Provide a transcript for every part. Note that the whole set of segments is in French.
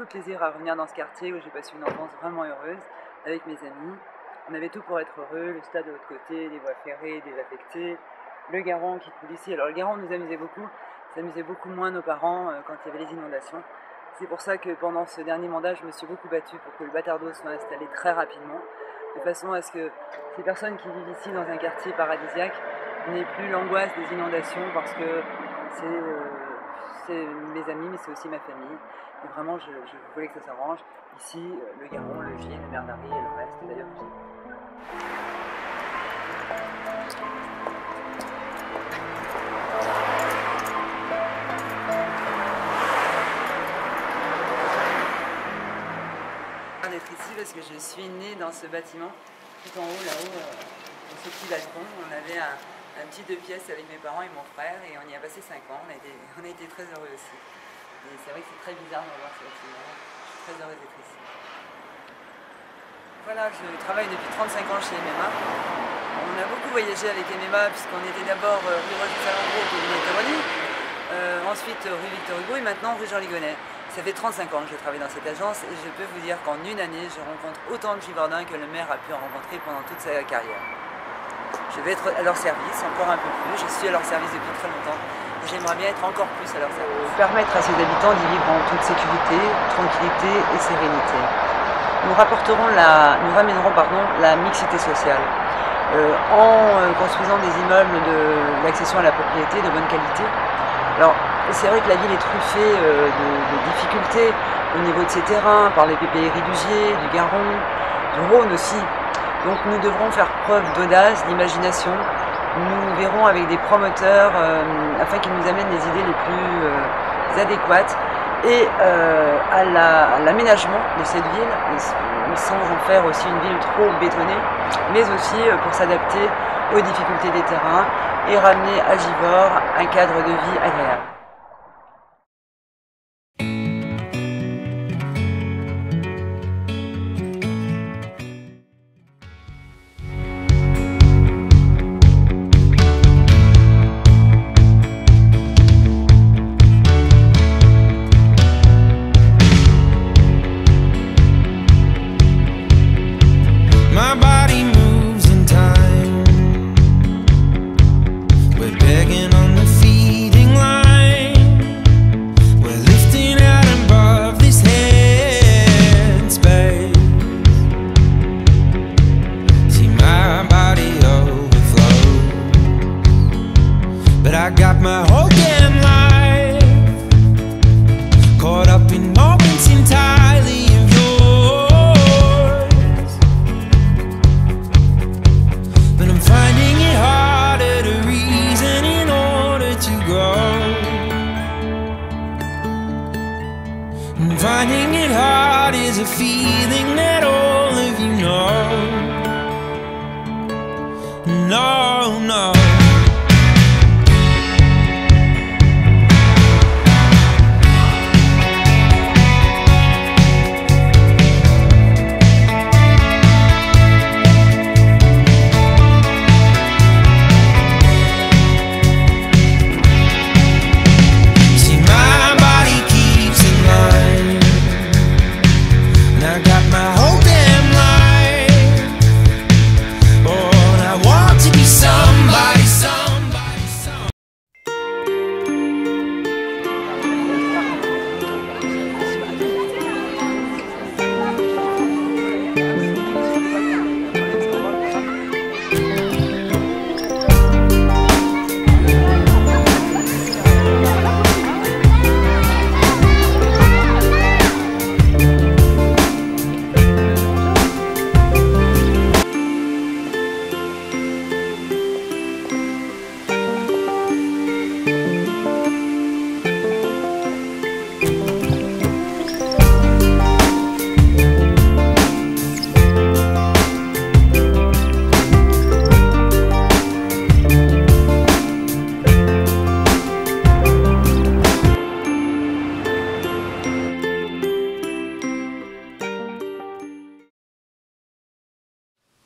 beaucoup de plaisir à revenir dans ce quartier où j'ai passé une enfance vraiment heureuse avec mes amis. On avait tout pour être heureux, le stade de l'autre côté, les voies ferrées, désaffectées, le Garonne qui coule ici. Alors le Garonne nous amusait beaucoup, ça amusait beaucoup moins nos parents quand il y avait les inondations. C'est pour ça que pendant ce dernier mandat, je me suis beaucoup battue pour que le bâtard d'eau soit installé très rapidement, de façon à ce que ces personnes qui vivent ici dans un quartier paradisiaque n'aient plus l'angoisse des inondations, parce que c'est mes amis, mais c'est aussi ma famille. Et vraiment, je voulais que ça s'arrange. Ici, le Garonne, le Gier, le Bernary et le reste, d'ailleurs. D'être ici parce que je suis née dans ce bâtiment, tout en haut, là-haut, dans ce petit balcon. On avait un petit 2 pièces avec mes parents et mon frère, et on y a passé 5 ans. On a été très heureux aussi. Et c'est vrai que c'est très bizarre de voir ce bâtiment. Je suis très heureuse d'être ici. Voilà, je travaille depuis 35 ans chez MMA. On a beaucoup voyagé avec MMA puisqu'on était d'abord rue Roger Salengro au Métairie, ensuite rue Victor Hugo et maintenant rue Jean Ligonnès. Ça fait 35 ans que je travaille dans cette agence et je peux vous dire qu'en une année, je rencontre autant de Givardins que le maire a pu en rencontrer pendant toute sa carrière. Je vais être à leur service encore un peu plus, je suis à leur service depuis très longtemps et j'aimerais bien être encore plus à leur service. Permettre à ses habitants d'y vivre en toute sécurité, tranquillité et sérénité. Nous ramènerons la mixité sociale en construisant des immeubles d'accession à la propriété de bonne qualité. Alors, c'est vrai que la ville est truffée de difficultés au niveau de ses terrains, par les PPRI du Gier, du Garonne, du Rhône aussi. Donc nous devrons faire preuve d'audace, d'imagination. Nous verrons avec des promoteurs afin qu'ils nous amènent les idées les plus adéquates et à l'aménagement de cette ville, sans en faire aussi une ville trop bétonnée, mais aussi pour s'adapter aux difficultés des terrains et ramener à Givors un cadre de vie agréable. I got my whole damn life caught up in moments entirely of yours, but I'm finding it harder to reason in order to grow. I'm finding it hard is a feeling that all of you know. No, no.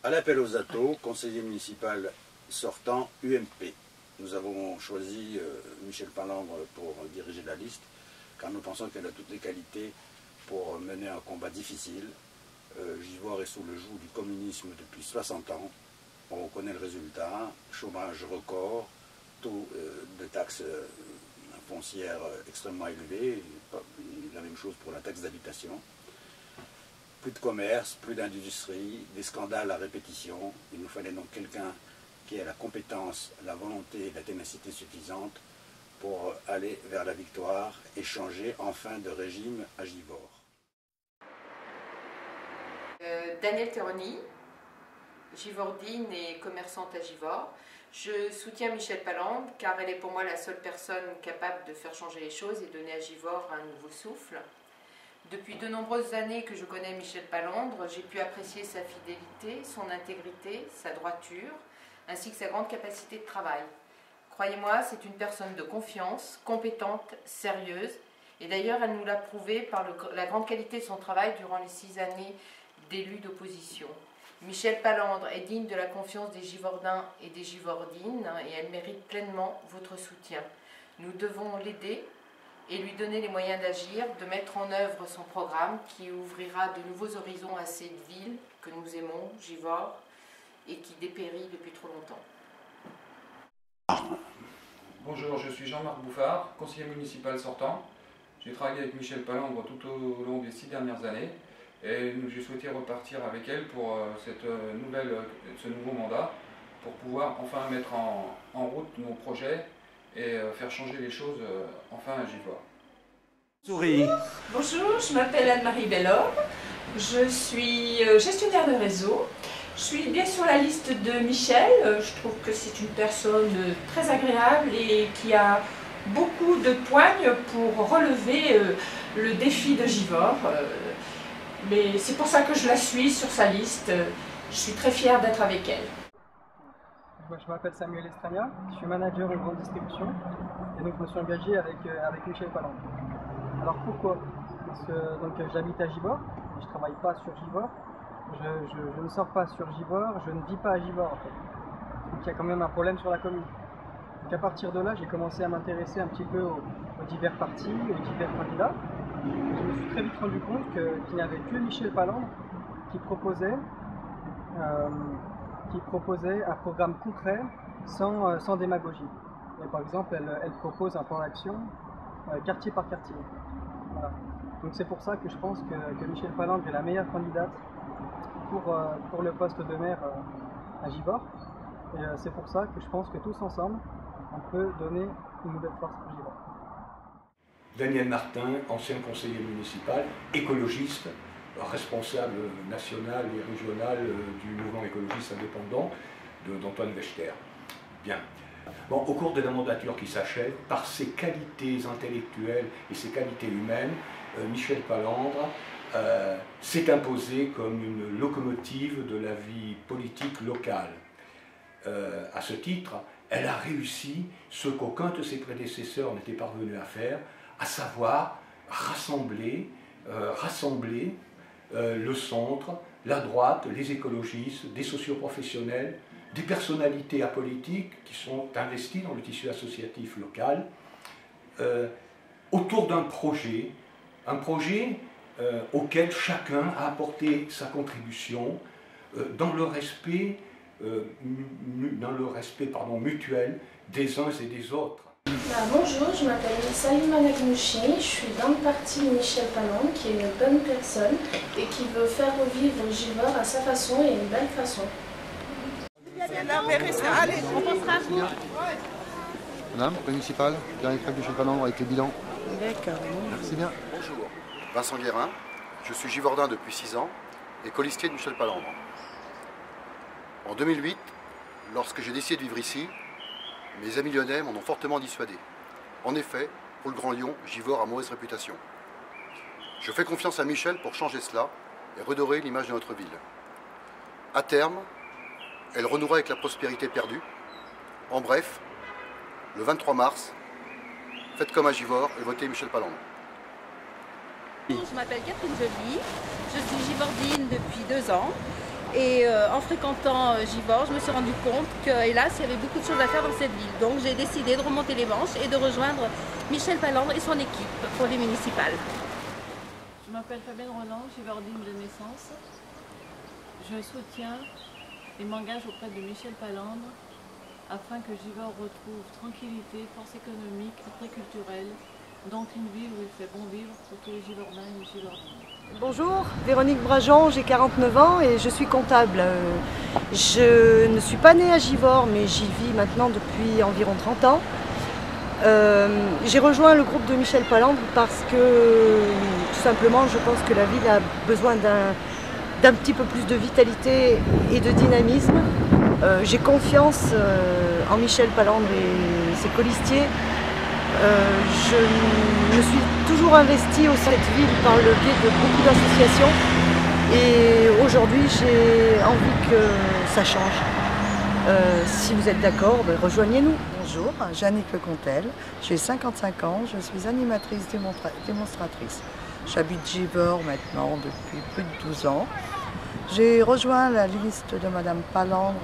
À l'appel aux atos, conseiller municipal sortant UMP. Nous avons choisi Michel Palandre pour diriger la liste, car nous pensons qu'elle a toutes les qualités pour mener un combat difficile. Givors est sous le joug du communisme depuis 60 ans. On connaît le résultat, chômage record, taux de taxes foncières extrêmement élevés, la même chose pour la taxe d'habitation. Plus de commerce, plus d'industrie, des scandales à répétition. Il nous fallait donc quelqu'un qui ait la compétence, la volonté et la ténacité suffisante pour aller vers la victoire et changer enfin de régime à Givors. Danielle Teroni, givordine et commerçante à Givors. Je soutiens Michèle Palandre car elle est pour moi la seule personne capable de faire changer les choses et donner à Givors un nouveau souffle. Depuis de nombreuses années que je connais Michèle Palandre, j'ai pu apprécier sa fidélité, son intégrité, sa droiture, ainsi que sa grande capacité de travail. Croyez-moi, c'est une personne de confiance, compétente, sérieuse, et d'ailleurs elle nous l'a prouvé par la grande qualité de son travail durant les 6 années d'élu d'opposition. Michèle Palandre est digne de la confiance des Givordins et des Givordines et elle mérite pleinement votre soutien. Nous devons l'aider et lui donner les moyens d'agir, de mettre en œuvre son programme qui ouvrira de nouveaux horizons à cette ville que nous aimons, Givors, et qui dépérit depuis trop longtemps. Bonjour, je suis Jean-Marc Bouffard, conseiller municipal sortant. J'ai travaillé avec Michèle Palandre tout au long des 6 dernières années. Et j'ai souhaité repartir avec elle pour ce nouveau mandat, pour pouvoir enfin mettre en route nos projets et faire changer les choses enfin à Givors. Souris. Bonjour, je m'appelle Anne-Marie Bellhomme, je suis gestionnaire de réseau. Je suis bien sur la liste de Michèle, je trouve que c'est une personne très agréable et qui a beaucoup de poigne pour relever le défi de Givors. Mais c'est pour ça que je la suis sur sa liste. Je suis très fière d'être avec elle. Je m'appelle Samuel Estragna, je suis manager en grande distribution et donc je me suis engagé avec Michèle Palandre. Alors pourquoi? Parce que j'habite à Givors, je ne travaille pas sur Givors, je ne sors pas sur Givors, je ne vis pas à Givors en fait. Donc il y a quand même un problème sur la commune. Donc à partir de là, j'ai commencé à m'intéresser un petit peu aux divers partis, aux divers candidats. Je me suis très vite rendu compte qu'il n'y avait que Michèle Palandre qui proposait un programme concret sans démagogie. Et par exemple, elle propose un plan d'action quartier par quartier. Voilà. Donc c'est pour ça que je pense que Michèle Palandre est la meilleure candidate pour le poste de maire à Givors. Et c'est pour ça que je pense que tous ensemble, on peut donner une nouvelle force pour Givors. Daniel Martin, ancien conseiller municipal, écologiste, responsable national et régional du mouvement écologiste indépendant d'Antoine Wechter. Bien. Bon, au cours de la mandature qui s'achève, par ses qualités intellectuelles et ses qualités humaines, Michèle Palandre s'est imposée comme une locomotive de la vie politique locale. À ce titre, elle a réussi ce qu'aucun de ses prédécesseurs n'était parvenu à faire, à savoir rassembler le centre, la droite, les écologistes, des socioprofessionnels, des personnalités apolitiques qui sont investies dans le tissu associatif local, autour d'un projet auquel chacun a apporté sa contribution dans le respect mutuel des uns et des autres. Bonjour, je m'appelle Salima Nagnouchi, je suis dans le parti de Michèle Palandre, qui est une bonne personne et qui veut faire revivre Givors à sa façon et une belle façon. Allez, on pensera à vous. Madame, municipale, dernier crève de Michèle Palandre avec le bilan. D'accord. Merci bien. Bonjour, Vincent Guérin, je suis givordin depuis 6 ans et colistier de Michèle Palandre. En 2008, lorsque j'ai décidé de vivre ici, mes amis lyonnais m'en ont fortement dissuadé. En effet, pour le Grand Lyon, Givors a mauvaise réputation. Je fais confiance à Michèle pour changer cela et redorer l'image de notre ville. À terme, elle renouera avec la prospérité perdue. En bref, le 23 mars, faites comme à Givors et votez Michèle Palandre. Je m'appelle Catherine Joly, je suis givordine depuis 2 ans. Et en fréquentant Givors, je me suis rendu compte que, hélas, il y avait beaucoup de choses à faire dans cette ville. Donc j'ai décidé de remonter les manches et de rejoindre Michèle Palandre et son équipe pour les municipales. Je m'appelle Fabienne Roland, givordine de naissance. Je soutiens et m'engage auprès de Michel Palandre afin que Givors retrouve tranquillité, force économique, après culturelle, donc une ville où il fait bon vivre pour tous les Givordins et les Givordines. Bonjour, Véronique Brajon, j'ai 49 ans et je suis comptable. Je ne suis pas née à Givors, mais j'y vis maintenant depuis environ 30 ans. J'ai rejoint le groupe de Michel Palandre parce que, tout simplement, je pense que la ville a besoin d'un petit peu plus de vitalité et de dynamisme. J'ai confiance en Michel Palandre et ses colistiers. Je me suis toujours investie au sein de cette ville par le biais de beaucoup d'associations et aujourd'hui j'ai envie que ça change. Si vous êtes d'accord, rejoignez-nous. Bonjour, Jannick Lecontel, j'ai 55 ans, je suis animatrice démonstratrice. J'habite Givors maintenant depuis plus de 12 ans. J'ai rejoint la liste de Madame Palandre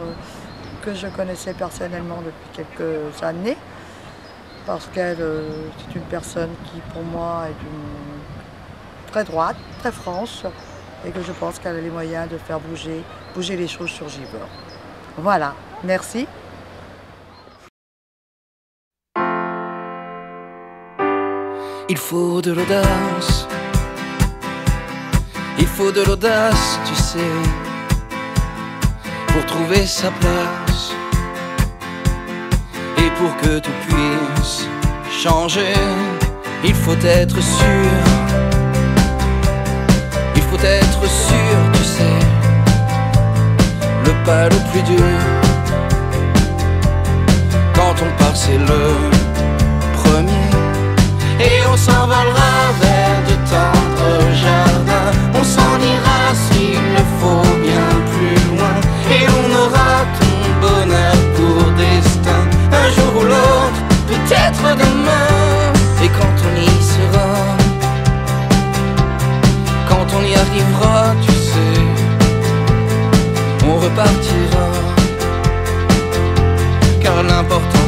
que je connaissais personnellement depuis quelques années parce qu'elle c'est une personne qui pour moi est très droite, très franche et que je pense qu'elle a les moyens de faire bouger les choses sur Givors. Voilà, merci. Il faut de l'audace, il faut de l'audace, tu sais, pour trouver sa place. Et pour que tout puisse changer, il faut être sûr, il faut être sûr, tu sais, le pas le plus dur. Quand on part, c'est le premier. Et on s'envolera vers de tendres jardins. On s'en ira s'il le faut bien plus loin. Et on aura ton bonheur pour destin. Un jour ou l'autre, peut-être demain. Et quand on y sera, quand on y arrivera, tu sais, on repartira. Car l'important